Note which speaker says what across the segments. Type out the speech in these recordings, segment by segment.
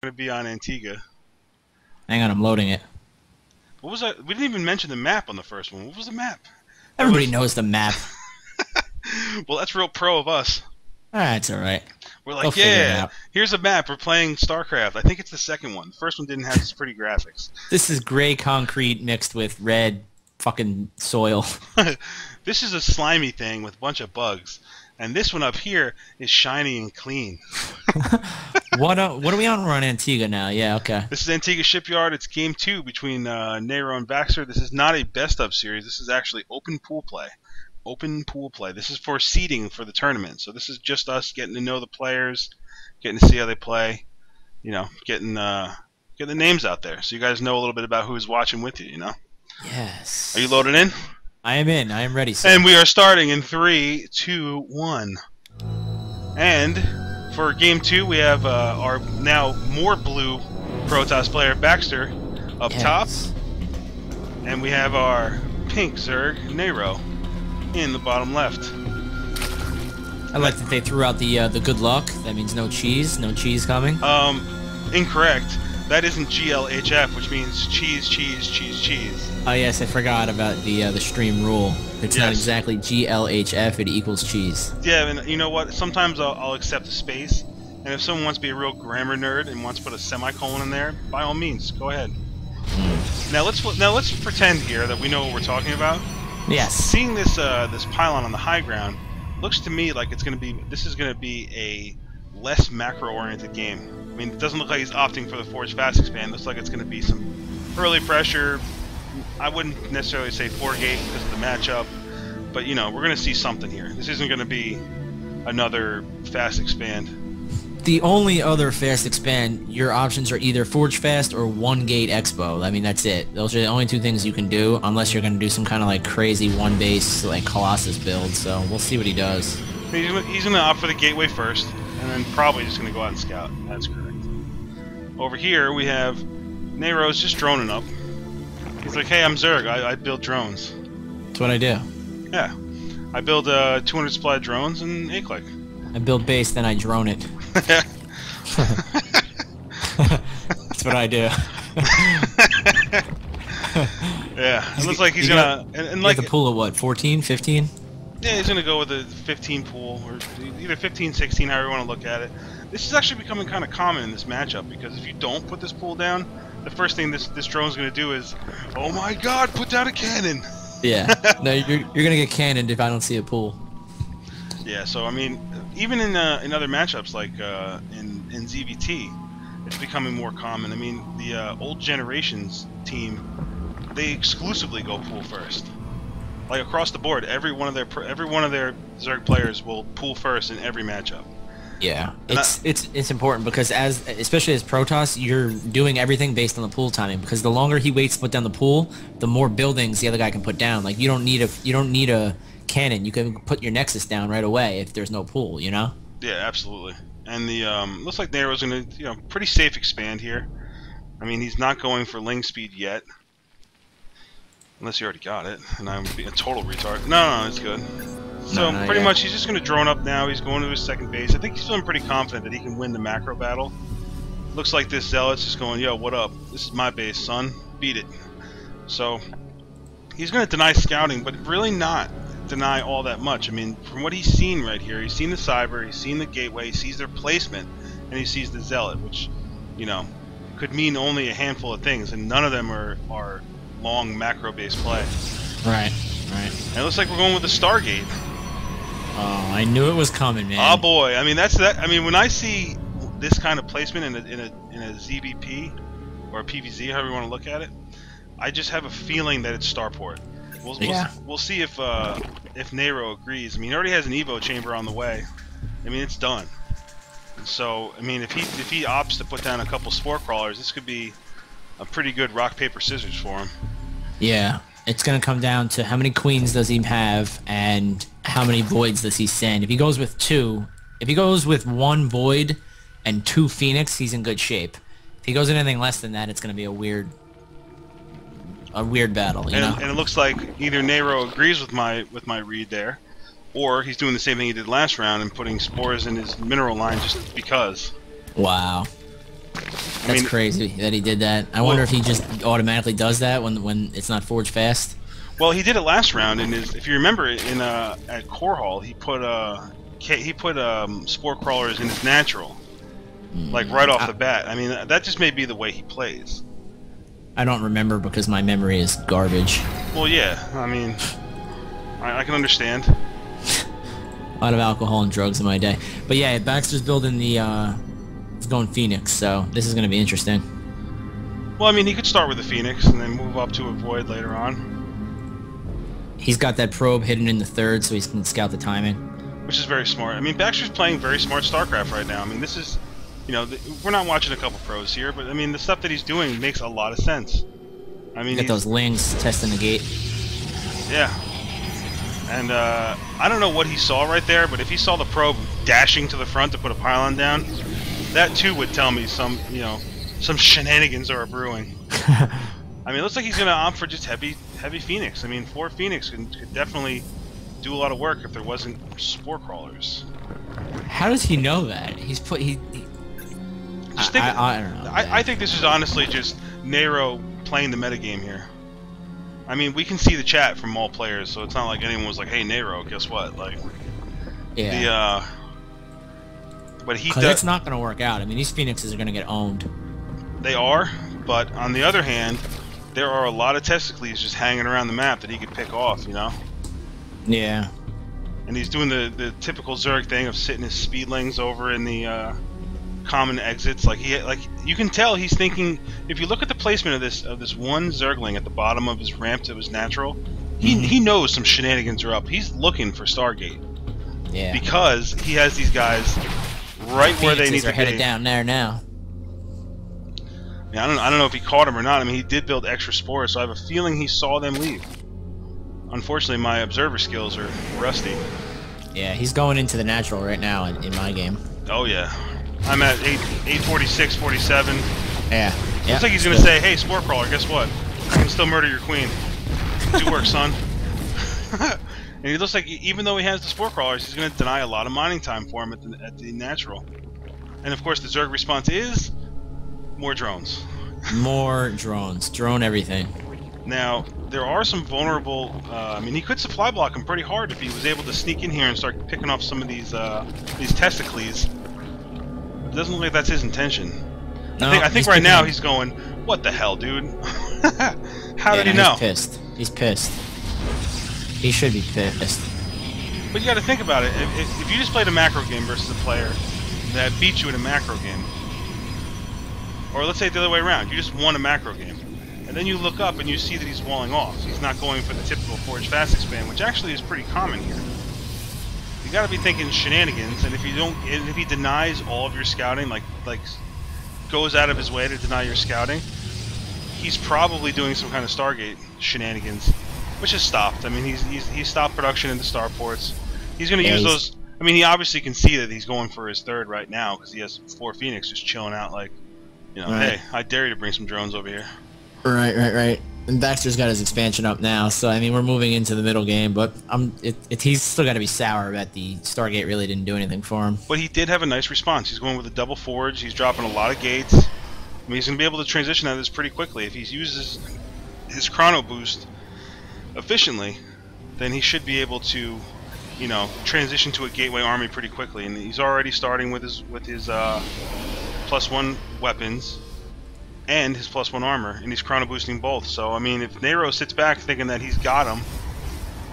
Speaker 1: Going to be on Antiga.
Speaker 2: Hang on, I'm loading it.
Speaker 1: What was that? We didn't even mention the map on the first one. What was the map?
Speaker 2: Everybody knows the map.
Speaker 1: Well, that's real pro of us.
Speaker 2: That's alright.
Speaker 1: We're like, yeah, here's a map. We're playing StarCraft. I think it's the second one. The first one didn't have this pretty graphics.
Speaker 2: This is gray concrete mixed with red fucking soil.
Speaker 1: This is a slimy thing with a bunch of bugs. And this one up here is shiny and clean.
Speaker 2: What are we on? We're on Antigua now. Yeah, okay.
Speaker 1: This is Antiga Shipyard. It's game 2 between NayRo and Baxter. This is not a best-of series. This is actually open pool play. Open pool play. This is for seeding for the tournament. So this is just us getting to know the players, getting to see how they play, you know, getting the names out there. So you guys know a little bit about who's watching with you, you know?
Speaker 2: Yes.
Speaker 1: Are you loaded in?
Speaker 2: I am in. I am ready, sir.
Speaker 1: And we are starting in 3, 2, 1. And for game 2, we have our now more blue Protoss player, Baxter, up top. And we have our pink Zerg, NayRo, in the bottom left.
Speaker 2: I like that they threw out the good luck. That means no cheese. No cheese coming.
Speaker 1: Incorrect. That isn't GLHF, which means cheese, cheese, cheese, cheese.
Speaker 2: Oh yes, I forgot about the stream rule. It's not exactly GLHF, it equals cheese.
Speaker 1: Yeah, and you know what? Sometimes I'll accept a space, and if someone wants to be a real grammar nerd and wants to put a semicolon in there, by all means, go ahead. Now let's pretend here that we know what we're talking about.
Speaker 2: Yes.
Speaker 1: Seeing this this pylon on the high ground looks to me like this is going to be a less macro-oriented game. I mean, it doesn't look like he's opting for the Forge Fast Expand. It looks like it's going to be some early pressure. I wouldn't necessarily say 4-gate because of the matchup, but you know, we're going to see something here. This isn't going to be another Fast Expand.
Speaker 2: The only other Fast Expand, your options are either Forge Fast or 1-gate Expo. I mean, that's it. Those are the only two things you can do, unless you're going to do some kind of like crazy one-base like Colossus build. So we'll see what he does.
Speaker 1: He's going to opt for the Gateway first, and then probably just going to go out and scout. That's correct. Over here we have NayRo's just droning up. He's like, hey, I'm Zerg. I build drones.
Speaker 2: That's what I do.
Speaker 1: Yeah. I build 200 supply drones and 8-click.
Speaker 2: I build base, then I drone it. That's what I do.
Speaker 1: Yeah. It looks like he's going to... And like
Speaker 2: the pool of what, 14, 15?
Speaker 1: Yeah, he's going to go with a 15 pool, or either 15, 16, however you want to look at it. This is actually becoming kind of common in this matchup, because if you don't put this pool down, the first thing this drone's going to do is, oh my god, put down a cannon!
Speaker 2: Yeah. No, you're going to get cannoned if I don't see a pool.
Speaker 1: Yeah, so I mean, even in other matchups like in ZVT, it's becoming more common. I mean, the old generations team, they exclusively go pool first. Like across the board, every one of their Zerg players will pool first in every matchup.
Speaker 2: Yeah, it's important because especially as Protoss, you're doing everything based on the pool timing. Because the longer he waits to put down the pool, the more buildings the other guy can put down. Like you don't need a cannon. You can put your Nexus down right away if there's no pool. You know.
Speaker 1: Yeah, absolutely. And the looks like NayRo's gonna pretty safe expand here. I mean, he's not going for Ling speed yet. Unless you already got it, and I'm being a total retard. No, it's good. So pretty much he's just going to drone up now. He's going to his second base. I think he's feeling pretty confident that he can win the macro battle. Looks like this Zealot's just going, yo, what up? This is my base, son. Beat it. So he's going to deny scouting, but really not deny all that much. I mean, from what he's seen right here, he's seen the Cyber, he's seen the Gateway, he sees their placement, and he sees the Zealot, which, you know, could mean only a handful of things, and none of them are long macro-based play.
Speaker 2: Right.
Speaker 1: And it looks like we're going with the Stargate.
Speaker 2: Oh, I knew it was coming, man.
Speaker 1: Oh boy, I mean I mean, when I see this kind of placement in a ZBP or a PVZ, however you want to look at it, I just have a feeling that it's Starport. We'll see if NayRo agrees. I mean, he already has an Evo chamber on the way. I mean, it's done. So I mean, if he opts to put down a couple spore crawlers, this could be a pretty good rock paper scissors for him.
Speaker 2: Yeah. It's going to come down to how many queens does he have and how many voids does he send. If he goes with 2, if he goes with 1 void and 2 phoenix, he's in good shape. If he goes in anything less than that, it's going to be a weird battle, you know?
Speaker 1: And it looks like either NayRo agrees with my read there, or he's doing the same thing he did last round and putting spores in his mineral line just because.
Speaker 2: Wow. That's crazy that he did that. I wonder if he just automatically does that when it's not forged fast.
Speaker 1: Well, he did it last round, and if you remember, in at Core Hall, he put spore crawlers in his natural, like right off the bat. I mean, that just may be the way he plays.
Speaker 2: I don't remember because my memory is garbage.
Speaker 1: Well, yeah. I mean, I can understand.
Speaker 2: A lot of alcohol and drugs in my day. But yeah, Baxter's building the, he's going Phoenix, so this is going to be interesting.
Speaker 1: Well, I mean, he could start with the Phoenix and then move up to a Void later on.
Speaker 2: He's got that probe hidden in the third, so he can scout the timing. Which
Speaker 1: is very smart. I mean, Baxter's playing very smart StarCraft right now. I mean, this is, you know, we're not watching a couple pros here, but I mean, the stuff that he's doing makes a lot of sense. I mean,
Speaker 2: got those lings testing the gate.
Speaker 1: Yeah. And I don't know what he saw right there, but if he saw the probe dashing to the front to put a pylon down, that too would tell me some, you know, some shenanigans are brewing. I mean, it looks like he's going to opt for just heavy Phoenix. I mean, 4 Phoenix could definitely do a lot of work if there wasn't spore crawlers.
Speaker 2: How does he know that? He's put I don't know.
Speaker 1: I think this is honestly just NayRo playing the metagame here. I mean, we can see the chat from all players, so it's not like anyone was like, "Hey, NayRo, guess what?" Like,
Speaker 2: yeah.
Speaker 1: But he
Speaker 2: does. That's not going to work out. I mean, these Phoenixes are going to get owned.
Speaker 1: They are, but on the other hand, there are a lot of testicles just hanging around the map that he could pick off, you know?
Speaker 2: Yeah.
Speaker 1: And he's doing the typical Zerg thing of sitting his speedlings over in the common exits. Like you can tell he's thinking. If you look at the placement of this one Zergling at the bottom of his ramp to his natural, he knows some shenanigans are up. He's looking for Stargate.
Speaker 2: Yeah.
Speaker 1: Because he has these guys right where they need to be.
Speaker 2: Headed down there now.
Speaker 1: Yeah, I don't know if he caught him or not. I mean, he did build extra spores, so I have a feeling he saw them leave. Unfortunately, my observer skills are rusty.
Speaker 2: Yeah, he's going into the natural right now in my game.
Speaker 1: Oh yeah, I'm at 846, 47.
Speaker 2: Yeah.
Speaker 1: Looks like he's gonna say, "Hey, spore crawler, guess what? I can still murder your queen. Do work, son." And he looks like, even though he has the spore crawlers, he's gonna deny a lot of mining time for him at the natural. And of course, the Zerg response is more drones.
Speaker 2: More drones. Drone everything.
Speaker 1: Now, there are some vulnerable... I mean, he could supply block him pretty hard if he was able to sneak in here and start picking off some of these testicles. It doesn't look like that's his intention. No, I think right now he's going, "What the hell, dude?" How did he know?
Speaker 2: He's pissed. He's pissed. He should be pissed.
Speaker 1: But you got to think about it. If you just played a macro game versus a player that beat you in a macro game, or let's say the other way around, you just won a macro game, and then you look up and you see that he's walling off. He's not going for the typical forge fast expand, which actually is pretty common here. You got to be thinking shenanigans, and if he denies all of your scouting, like goes out of his way to deny your scouting, he's probably doing some kind of Stargate shenanigans, which has stopped. I mean, he's stopped production in the starports. He's going to use those. I mean, he obviously can see that he's going for his third right now because he has 4 Phoenix just chilling out, like, you know, hey, I dare you to bring some drones over here.
Speaker 2: Right. And Baxter's got his expansion up now, so I mean, we're moving into the middle game, but he's still got to be sour that the Stargate really didn't do anything for him.
Speaker 1: But he did have a nice response. He's going with a double forge. He's dropping a lot of gates. I mean, he's going to be able to transition out of this pretty quickly. If he uses his chrono boost efficiently, then he should be able to, you know, transition to a gateway army pretty quickly. And he's already starting with his +1 weapons and his +1 armor, and he's chrono boosting both. So I mean, if NayRo sits back thinking that he's got him,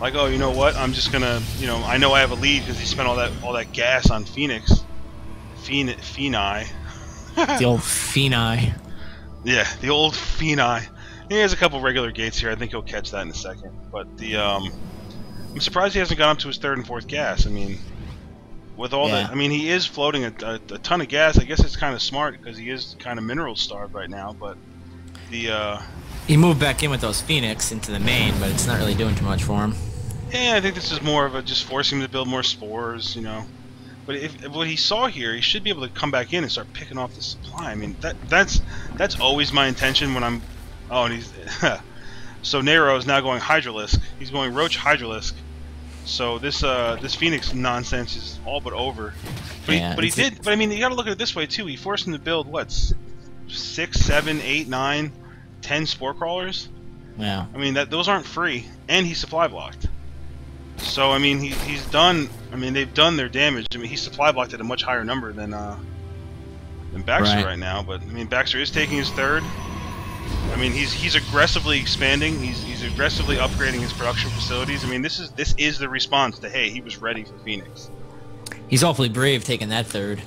Speaker 1: like, oh, you know what, I'm just gonna, you know, I know I have a lead because he spent all that gas on Phoenix, Phenai.
Speaker 2: The old Phenai.
Speaker 1: Yeah, the old Phenai. He has a couple regular gates here. I think he'll catch that in a second. But the I'm surprised he hasn't gone up to his 3rd and 4th gas. I mean, with all that, I mean, he is floating a ton of gas. I guess it's kind of smart because he is kind of mineral starved right now. But the
Speaker 2: he moved back in with those Phoenix into the main, but it's not really doing too much for him.
Speaker 1: Yeah, I think this is more of a just forcing him to build more spores, you know. But if what he saw here, he should be able to come back in and start picking off the supply. I mean, that's always my intention when I'm. Oh, and he's so NayRo is now going Hydralisk. He's going Roach Hydralisk. So this Phoenix nonsense is all but over. But he did. But I mean, you got to look at it this way too. He forced him to build what, 6, 7, 8, 9, 10 spore crawlers.
Speaker 2: Yeah.
Speaker 1: I mean, those aren't free, and he's supply blocked. So I mean, he's done. I mean, they've done their damage. I mean, he's supply blocked at a much higher number than Baxter right now. But I mean, Baxter is taking his third. I mean, he's aggressively expanding. He's aggressively upgrading his production facilities. I mean, this is the response to, hey, he was ready for Phoenix.
Speaker 2: He's awfully brave taking that third.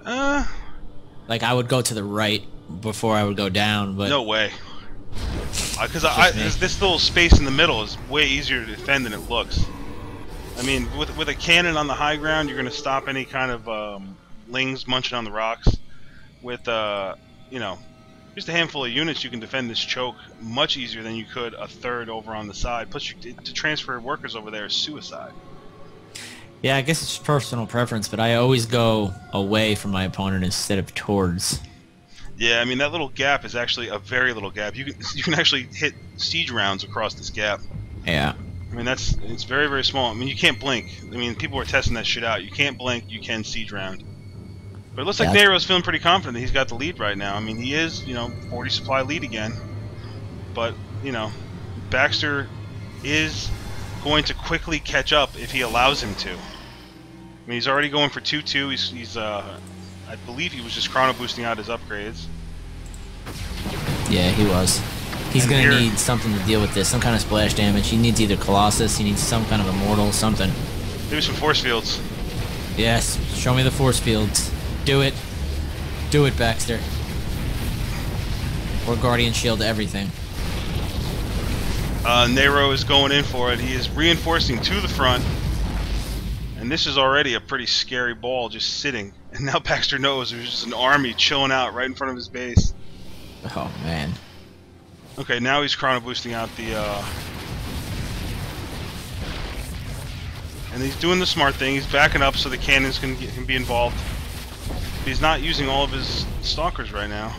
Speaker 2: Like, I would go to the right before I would go down, but...
Speaker 1: No way. Because this little space in the middle is way easier to defend than it looks. I mean, with a cannon on the high ground, you're going to stop any kind of lings munching on the rocks. With, you know, just a handful of units, you can defend this choke much easier than you could a third over on the side. Plus, to transfer workers over there is suicide.
Speaker 2: Yeah, I guess it's personal preference, but I always go away from my opponent instead of towards.
Speaker 1: Yeah, I mean, that little gap is actually a very little gap. You can actually hit siege rounds across this gap.
Speaker 2: Yeah.
Speaker 1: I mean, it's very, very small. I mean, you can't blink. I mean, people are testing that shit out. You can't blink, you can siege round. But it looks like NayRo's feeling pretty confident that he's got the lead right now. I mean, he is, you know, 40 supply lead again. But, you know, Baxter is going to quickly catch up if he allows him to. I mean, he's already going for 2-2. He's I believe he was just chrono boosting out his upgrades.
Speaker 2: Yeah, he was. He's going to need something to deal with this, some kind of splash damage. He needs either Colossus, he needs some kind of immortal, something.
Speaker 1: Maybe some force fields.
Speaker 2: Yes, show me the force fields. Do it. Do it, Baxter. Or Guardian Shield everything.
Speaker 1: NayRo is going in for it. He is reinforcing to the front. And this is already a pretty scary ball just sitting. And now Baxter knows there's just an army chilling out right in front of his base.
Speaker 2: Oh, man.
Speaker 1: Okay, now he's chrono boosting out the... And he's doing the smart thing. He's backing up so the cannons can be involved. He's not using all of his stalkers right now.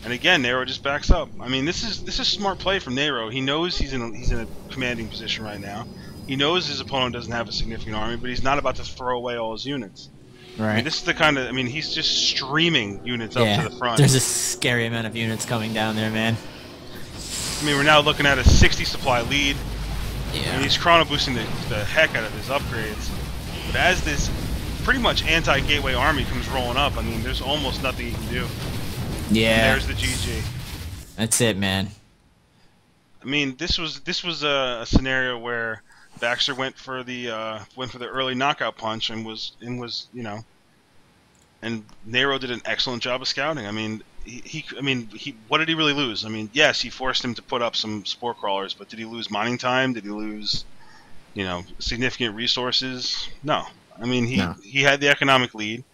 Speaker 1: And again, NayRo just backs up. I mean, this is smart play from NayRo. He knows he's in a commanding position right now. He knows his opponent doesn't have a significant army, but he's not about to throw away all his units.
Speaker 2: Right.
Speaker 1: I mean, this is the kind of... I mean, he's just streaming units up to the front.
Speaker 2: There's a scary amount of units coming down there, man.
Speaker 1: I mean, we're now looking at a 60 supply lead.
Speaker 2: Yeah.
Speaker 1: And he's chrono boosting the heck out of his upgrades. But as this pretty much anti-gateway army comes rolling up, I mean, there's almost nothing you can do.
Speaker 2: Yeah.
Speaker 1: And there's the GG.
Speaker 2: That's it, man.
Speaker 1: I mean, this was a scenario where Baxter went for the early knockout punch and was you know, and NayRo did an excellent job of scouting. I mean, what did he really lose? I mean, yes, he forced him to put up some spore crawlers, but did he lose mining time? Did he lose, you know, significant resources? No. I mean, he had the economic lead.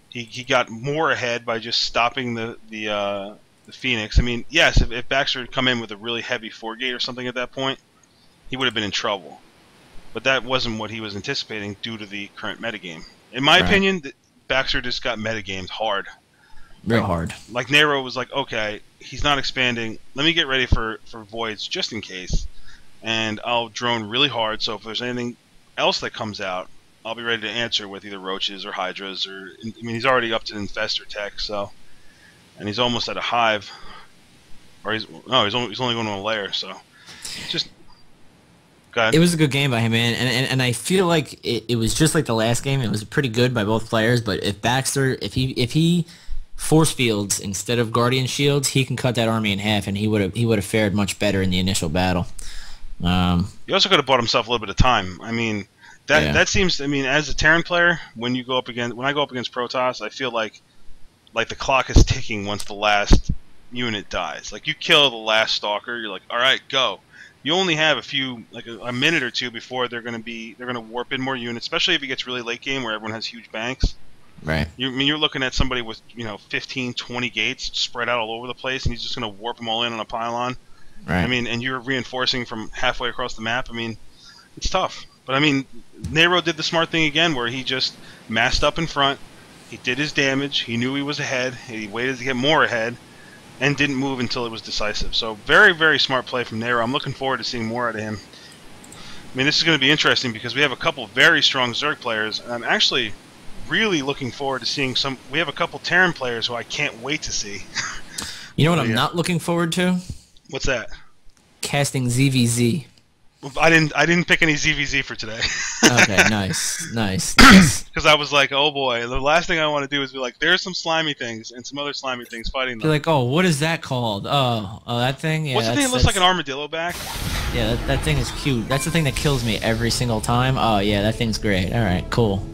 Speaker 1: He got more ahead by just stopping the Phoenix. I mean, yes, if Baxter had come in with a really heavy 4-gate or something at that point, he would have been in trouble. But that wasn't what he was anticipating due to the current metagame. In my opinion, Baxter just got metagamed hard.
Speaker 2: Real hard.
Speaker 1: Like NayRo was like, okay, he's not expanding. Let me get ready for voids just in case. And I'll drone really hard, so if there's anything else that comes out, I'll be ready to answer with either roaches or hydras or... I mean, he's already up to infestor tech, so... And he's almost at a hive. Or he's only going to a lair, so... Just...
Speaker 2: It was a good game by him, man, and I feel like it was just like the last game. It was pretty good by both players, but if Baxter, if he force fields instead of Guardian Shields, he can cut that army in half, and he would have fared much better in the initial battle.
Speaker 1: He also could have bought himself a little bit of time. I mean, that seems. I mean, as a Terran player, when I go up against Protoss, I feel like the clock is ticking once the last unit dies. Like, you kill the last stalker, you're like, all right, go. You only have a minute or two before they're going to warp in more units, especially if it gets really late game where everyone has huge banks.
Speaker 2: Right.
Speaker 1: You're looking at somebody with 15, 20 gates spread out all over the place, and he's just going to warp them all in on a pylon.
Speaker 2: Right.
Speaker 1: I mean, and you're reinforcing from halfway across the map. I mean, it's tough. But I mean, NayRo did the smart thing again, where he just massed up in front. He did his damage. He knew he was ahead. He waited to get more ahead. And didn't move until it was decisive. So very, very smart play from NayRo. I'm looking forward to seeing more out of him. I mean, this is going to be interesting because we have a couple very strong Zerg players, and I'm actually really looking forward to seeing some. We have a couple Terran players who I can't wait to see.
Speaker 2: You know what I'm not looking forward to?
Speaker 1: What's that?
Speaker 2: Casting ZVZ.
Speaker 1: I didn't pick any ZVZ for today.
Speaker 2: Okay, nice.
Speaker 1: Because I was like, oh boy, the last thing I want to do is be like, there's some slimy things and some other slimy things fighting them.
Speaker 2: You're like, oh, what is that called? Oh, that thing? Yeah,
Speaker 1: what's the thing that looks like an armadillo back?
Speaker 2: Yeah, that thing is cute. That's the thing that kills me every single time. Oh, yeah, that thing's great. All right, cool.